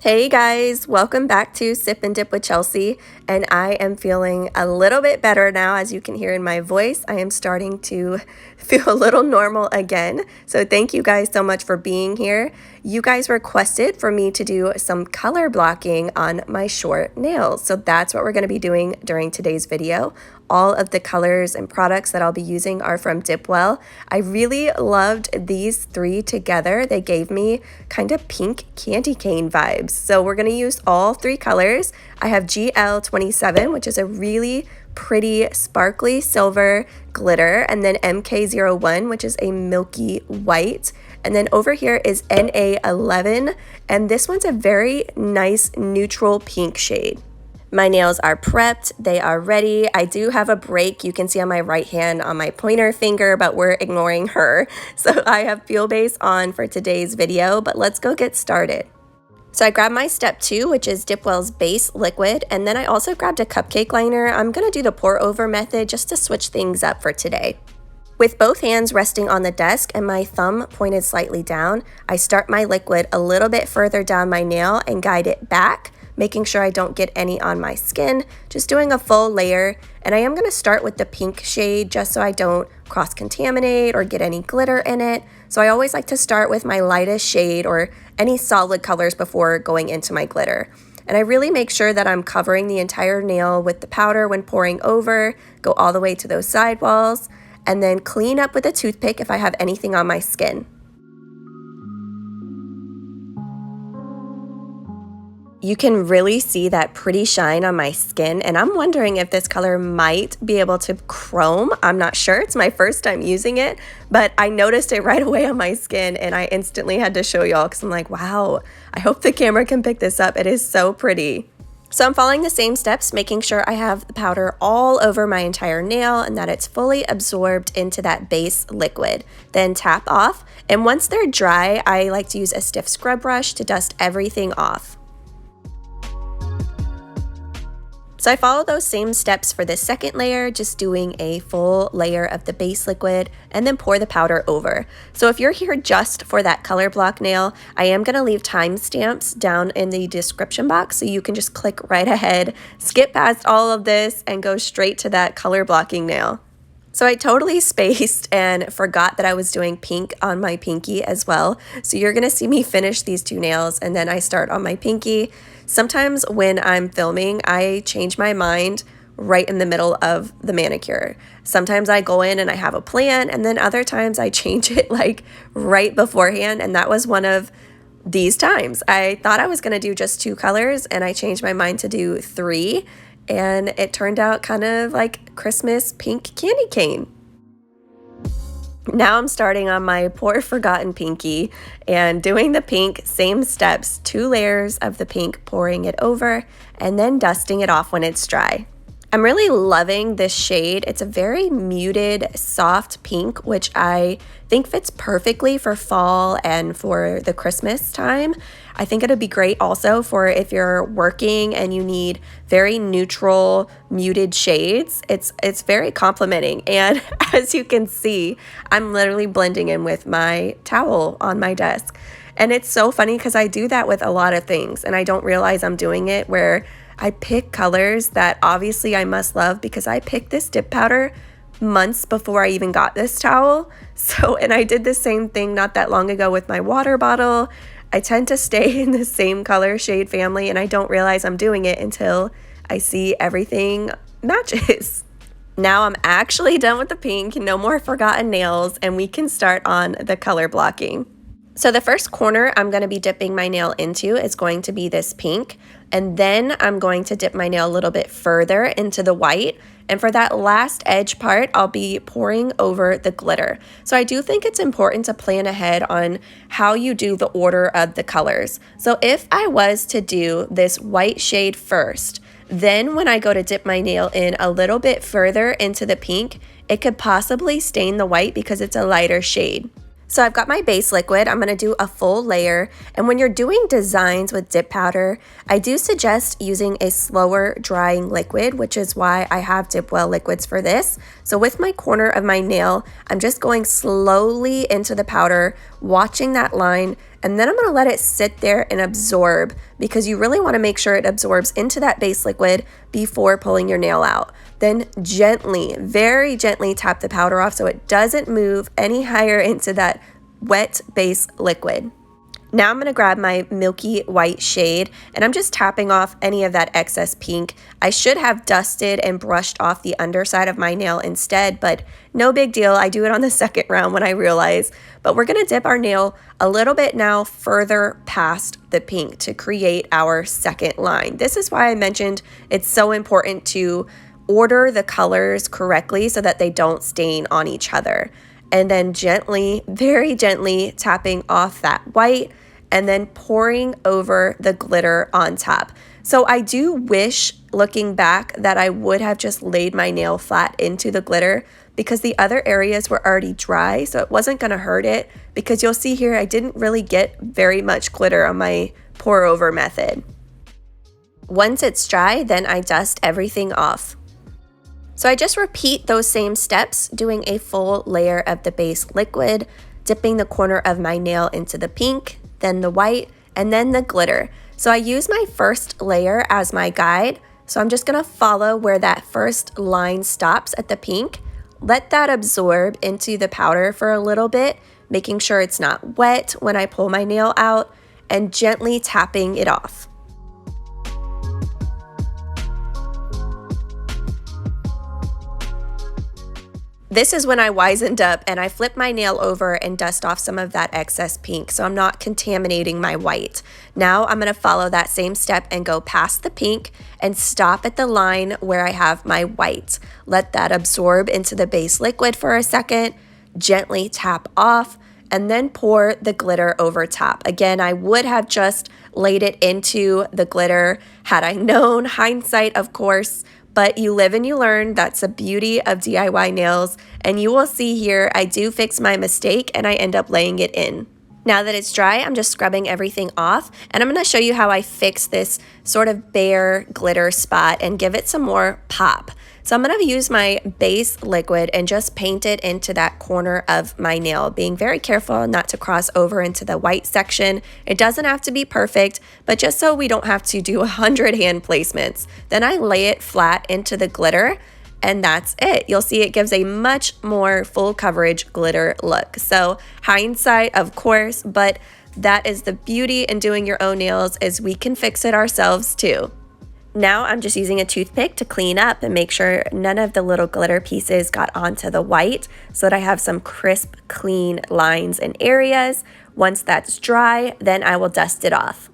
Hey guys, welcome back to Sip and Dip with Chelsea, and I am feeling a little bit better now. As you can hear in my voice, I am starting to feel a little normal again. So thank you guys so much for being here. You guys requested for me to do some color blocking on my short nails. So that's what we're going to be doing during today's video. All of the colors and products that I'll be using are from Dipwell. I really loved these three together. They gave me kind of pink candy cane vibes. So we're going to use all three colors. I have GL27, which is a really pretty sparkly silver glitter, and then MK01, which is a milky white. And then over here is NA11, and this one's a very nice neutral pink shade. My nails are prepped, they are ready. I do have a break you can see on my right hand on my pointer finger, but we're ignoring her. So I have Peel Base on for today's video, but let's go get started. So I grabbed my step 2, which is Dipwell's base liquid, and then I also grabbed a cupcake liner. I'm going to do the pour over method just to switch things up for today. With both hands resting on the desk and my thumb pointed slightly down, I start my liquid a little bit further down my nail and guide it back, making sure I don't get any on my skin, just doing a full layer. And I am going to start with the pink shade just so I don't cross-contaminate or get any glitter in it. So I always like to start with my lightest shade or any solid colors before going into my glitter. And I really make sure that I'm covering the entire nail with the powder when pouring over, go all the way to those sidewalls, and then clean up with a toothpick if I have anything on my skin. You can really see that pretty shine on my skin, and I'm wondering if this color might be able to chrome. I'm not sure, it's my first time using it, but I noticed it right away on my skin and I instantly had to show y'all because I'm like, wow, I hope the camera can pick this up. It is so pretty. So I'm following the same steps, making sure I have the powder all over my entire nail and that it's fully absorbed into that base liquid. Then tap off, and once they're dry, I like to use a stiff scrub brush to dust everything off. So I follow those same steps for the second layer, just doing a full layer of the base liquid and then pour the powder over. So if you're here just for that color block nail, I am going to leave timestamps down in the description box so you can just click right ahead, skip past all of this and go straight to that color blocking nail. So I totally spaced and forgot that I was doing pink on my pinky as well. So you're going to see me finish these two nails and then I start on my pinky. Sometimes when I'm filming, I change my mind right in the middle of the manicure. Sometimes I go in and I have a plan, and then other times I change it like right beforehand, and that was one of these times. I thought I was going to do just 2 colors and I changed my mind to do 3, and it turned out kind of like Christmas pink candy cane. Now I'm starting on my poor forgotten pinky and doing the pink, same steps, 2 layers of the pink, pouring it over and then dusting it off when it's dry. I'm really loving this shade. It's a very muted, soft pink, which I think fits perfectly for fall and for the Christmas time. I think it'd be great also for if you're working and you need very neutral, muted shades. It's very complimenting. And as you can see, I'm literally blending in with my towel on my desk. And it's so funny because I do that with a lot of things and I don't realize I'm doing it, where I pick colors that obviously I must love because I picked this dip powder months before I even got this towel. So, and I did the same thing not that long ago with my water bottle. I tend to stay in the same color shade family and I don't realize I'm doing it until I see everything matches. Now I'm actually done with the pink, no more forgotten nails, and we can start on the color blocking. So the first corner I'm going to be dipping my nail into is going to be this pink, and then I'm going to dip my nail a little bit further into the white, and for that last edge part I'll be pouring over the glitter. So I do think it's important to plan ahead on how you do the order of the colors. So if I was to do this white shade first, then when I go to dip my nail in a little bit further into the pink, it could possibly stain the white because it's a lighter shade. So I've got my base liquid. I'm going to do a full layer, and when you're doing designs with dip powder, I do suggest using a slower drying liquid, which is why I have Dipwell liquids for this. So with my corner of my nail, I'm just going slowly into the powder, watching that line, and then I'm gonna let it sit there and absorb, because you really wanna make sure it absorbs into that base liquid before pulling your nail out. Then gently, very gently tap the powder off so it doesn't move any higher into that wet base liquid. Now I'm gonna grab my milky white shade, and I'm just tapping off any of that excess pink. I should have dusted and brushed off the underside of my nail instead, but no big deal. I do it on the second round when I realize. But we're gonna dip our nail a little bit now further past the pink to create our second line. This is why I mentioned it's so important to order the colors correctly so that they don't stain on each other. And then gently, very gently tapping off that white, and then pouring over the glitter on top. So I do wish, looking back, that I would have just laid my nail flat into the glitter, because the other areas were already dry, so it wasn't gonna hurt it, because you'll see here I didn't really get very much glitter on my pour over method. Once it's dry, then I dust everything off. So I just repeat those same steps, doing a full layer of the base liquid, dipping the corner of my nail into the pink, then the white, and then the glitter. So I use my first layer as my guide. So I'm just gonna follow where that first line stops at the pink, let that absorb into the powder for a little bit, making sure it's not wet when I pull my nail out, and gently tapping it off. This is when I wisened up and I flip my nail over and dust off some of that excess pink so I'm not contaminating my white. Now I'm gonna follow that same step and go past the pink and stop at the line where I have my white. Let that absorb into the base liquid for a second, gently tap off, and then pour the glitter over top. Again, I would have just laid it into the glitter had I known, hindsight of course, but you live and you learn. That's the beauty of DIY nails. And you will see here, I do fix my mistake and I end up laying it in. Now that it's dry, I'm just scrubbing everything off, and I'm gonna show you how I fix this sort of bare glitter spot and give it some more pop. So I'm gonna use my base liquid and just paint it into that corner of my nail, being very careful not to cross over into the white section. It doesn't have to be perfect, but just so we don't have to do 100 hand placements. Then I lay it flat into the glitter, and that's it. You'll see it gives a much more full coverage glitter look. So hindsight, of course, but that is the beauty in doing your own nails, is we can fix it ourselves too. Now I'm just using a toothpick to clean up and make sure none of the little glitter pieces got onto the white, so that I have some crisp, clean lines and areas. Once that's dry, then I will dust it off.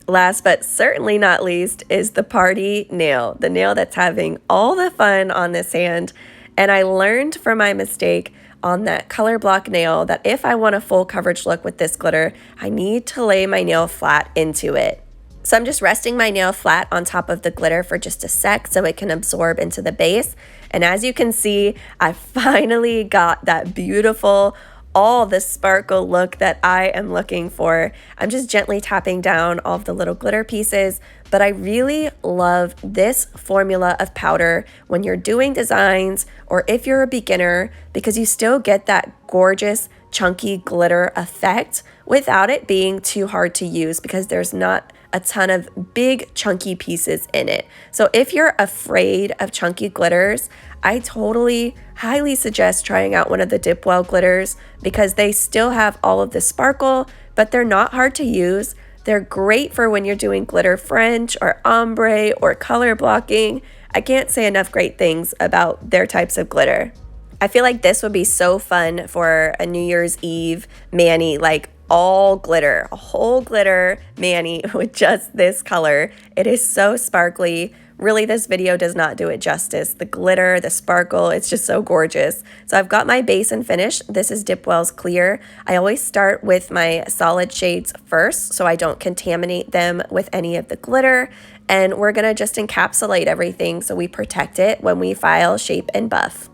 Last but certainly not least is the party nail, the nail that's having all the fun on this hand. And I learned from my mistake on that color block nail that if I want a full coverage look with this glitter, I need to lay my nail flat into it. So I'm just resting my nail flat on top of the glitter for just a sec so it can absorb into the base. And as you can see, I finally got that beautiful, all the sparkle look that I am looking for. I'm just gently tapping down all of the little glitter pieces, but I really love this formula of powder when you're doing designs or if you're a beginner, because you still get that gorgeous chunky glitter effect without it being too hard to use, because there's not a ton of big chunky pieces in it. So if you're afraid of chunky glitters, I totally highly suggest trying out one of the Dipwell glitters, because they still have all of the sparkle, but they're not hard to use. They're great for when you're doing glitter French or ombre or color blocking. I can't say enough great things about their types of glitter. I feel like this would be so fun for a New Year's Eve mani, like all glitter, a whole glitter mani with just this color. It is so sparkly. Really, this video does not do it justice. The glitter, the sparkle, it's just so gorgeous. So I've got my base and finish. This is Dipwell's Clear. I always start with my solid shades first so I don't contaminate them with any of the glitter. And we're gonna just encapsulate everything so we protect it when we file, shape, and buff.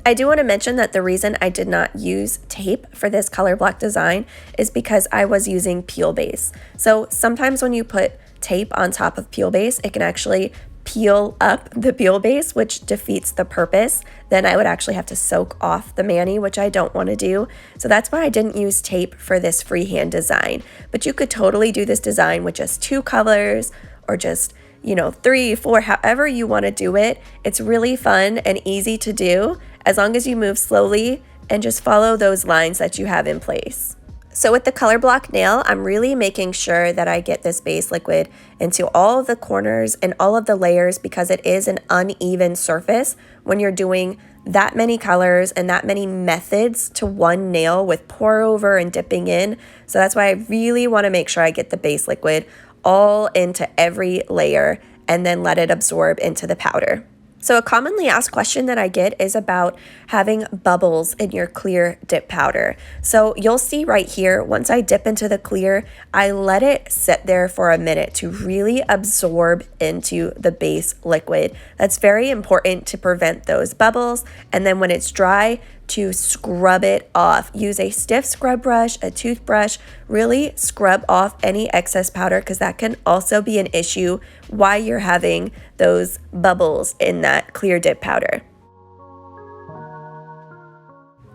I do want to mention that the reason I did not use tape for this color block design is because I was using peel base. So sometimes when you put tape on top of peel base, it can actually peel up the peel base, which defeats the purpose. Then I would actually have to soak off the mani, which I don't want to do. So that's why I didn't use tape for this freehand design. But you could totally do this design with just 2 colors or just, 3, 4, however you want to do it. It's really fun and easy to do as long as you move slowly and just follow those lines that you have in place. So with the color block nail, I'm really making sure that I get this base liquid into all of the corners and all of the layers because it is an uneven surface when you're doing that many colors and that many methods to one nail with pour over and dipping in. So that's why I really want to make sure I get the base liquid all into every layer and then let it absorb into the powder. So a commonly asked question that I get is about having bubbles in your clear dip powder. So you'll see right here, once I dip into the clear, I let it sit there for a minute to really absorb into the base liquid. That's very important to prevent those bubbles. And then when it's dry, to scrub it off. Use a stiff scrub brush, a toothbrush, really scrub off any excess powder because that can also be an issue why you're having those bubbles in that clear dip powder.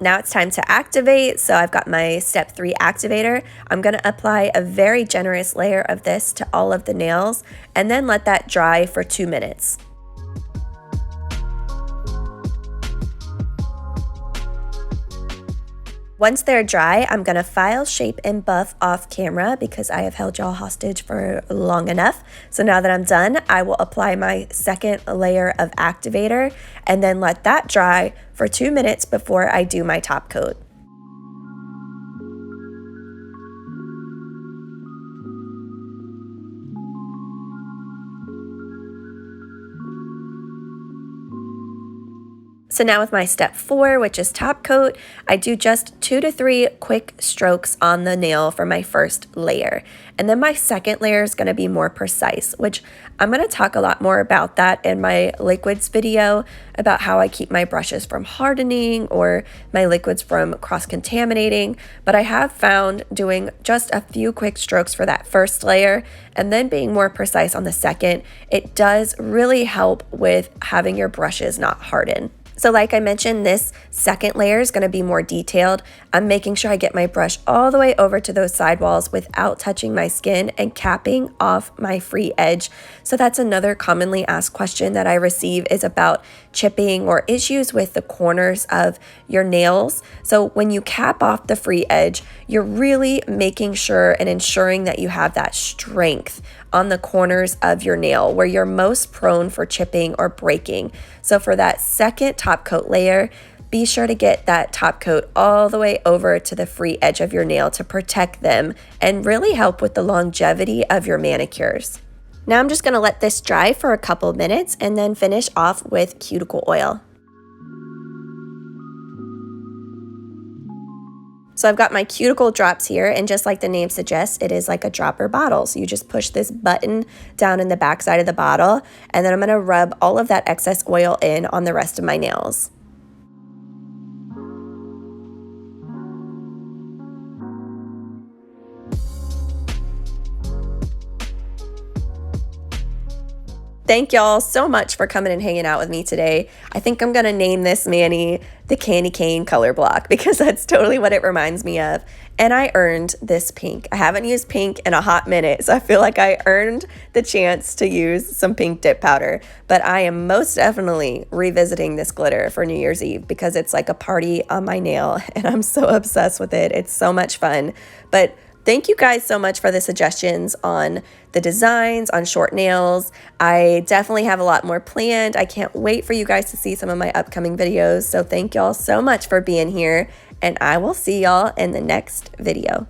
Now it's time to activate. So I've got my step 3 activator. I'm going to apply a very generous layer of this to all of the nails and then let that dry for 2 minutes. Once they're dry, I'm gonna file, shape, and buff off camera because I have held y'all hostage for long enough. So now that I'm done, I will apply my second layer of activator and then let that dry for 2 minutes before I do my top coat. So now with my step 4, which is top coat, I do just 2 to 3 quick strokes on the nail for my first layer. And then my second layer is going to be more precise, which I'm going to talk a lot more about that in my liquids video about how I keep my brushes from hardening or my liquids from cross-contaminating. But I have found doing just a few quick strokes for that first layer and then being more precise on the second, it does really help with having your brushes not harden. So like I mentioned, this second layer is going to be more detailed. I'm making sure I get my brush all the way over to those sidewalls without touching my skin and capping off my free edge. So that's another commonly asked question that I receive is about chipping or issues with the corners of your nails. So when you cap off the free edge, you're really making sure and ensuring that you have that strength on the corners of your nail where you're most prone for chipping or breaking. So for that second top coat layer, be sure to get that top coat all the way over to the free edge of your nail to protect them and really help with the longevity of your manicures. Now I'm just going to let this dry for a couple minutes and then finish off with cuticle oil. So I've got my cuticle drops here, and just like the name suggests, it is like a dropper bottle. So you just push this button down in the back side of the bottle, and then I'm going to rub all of that excess oil in on the rest of my nails. Thank y'all so much for coming and hanging out with me today. I think I'm gonna name this mani the Candy Cane color block because that's totally what it reminds me of. And I earned this pink. I haven't used pink in a hot minute, so I feel like I earned the chance to use some pink dip powder. But I am most definitely revisiting this glitter for New Year's Eve because it's like a party on my nail and I'm so obsessed with it. It's so much fun. But thank you guys so much for the suggestions on the designs, on short nails. I definitely have a lot more planned. I can't wait for you guys to see some of my upcoming videos. So thank y'all so much for being here, and I will see y'all in the next video.